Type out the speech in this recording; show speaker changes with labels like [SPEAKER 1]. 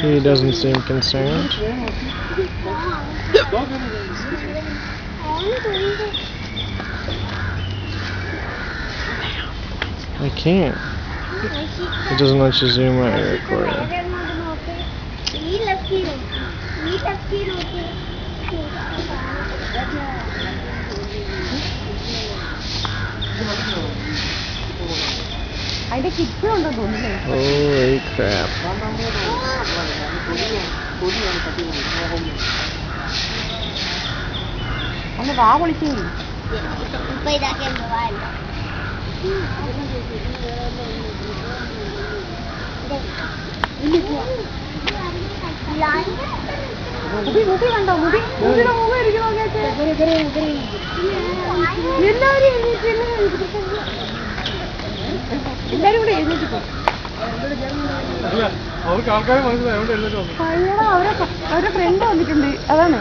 [SPEAKER 1] He doesn't seem concerned. I can't. It doesn't let you zoom out your recording. Holy crap.
[SPEAKER 2] അവരുടെ front വന്നിട്ടുണ്ട് അതാണ്